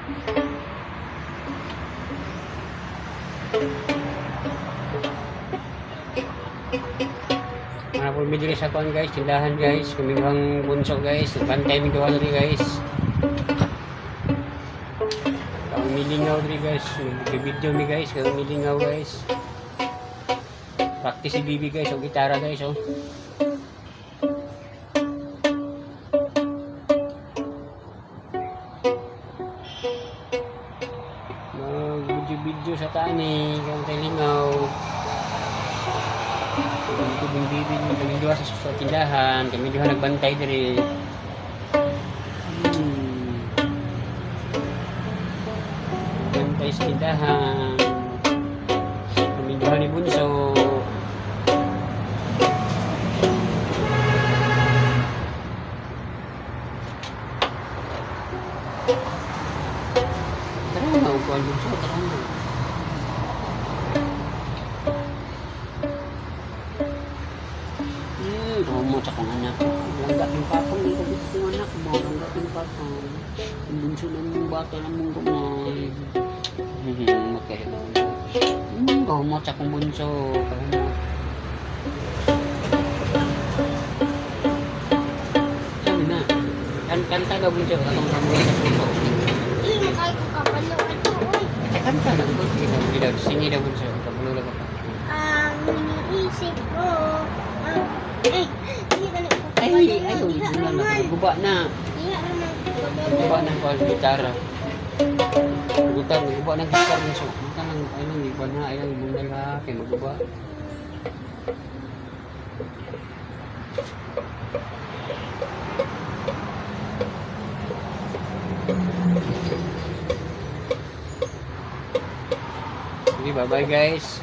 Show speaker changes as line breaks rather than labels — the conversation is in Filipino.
Mga pumidiri sa kuan guys, tindahan guys, kumibang bunso guys, bantay mi duha diri guys. Kang milingaw diri guys, video mi guys, kang milingaw guys. Practice si Bibi guys, o gitara guys oh. Mag-video sa tani, kang lingaw. Ito yung Bibi, kami duha sa tindahan, kami duha nagbantay diri. Bantay sa tindahan. Kami duha ni bunso. Tara na, upuan bunso, tara na. Mo sa kong anak. Langga ng papang, hindi ko gusto ng anak mo. Langga ng papang. Ang bunso ng mong bata ng mong gumay. Makaya mo sa kong bunso. Sabi na. Kanta daw bunso. Katong kamuha sa bunso.
Makaya ko kapalo.
Kanta daw bunso. Singi daw bunso. Kapalo daw ka.
Ang iniisip ko.
Ayaw, guba na. Guba na ko ang gitara. Guba na gitara ng so. Guba na, guba na, ayaw, guba na, kaya maguba. Sige, bye-bye guys.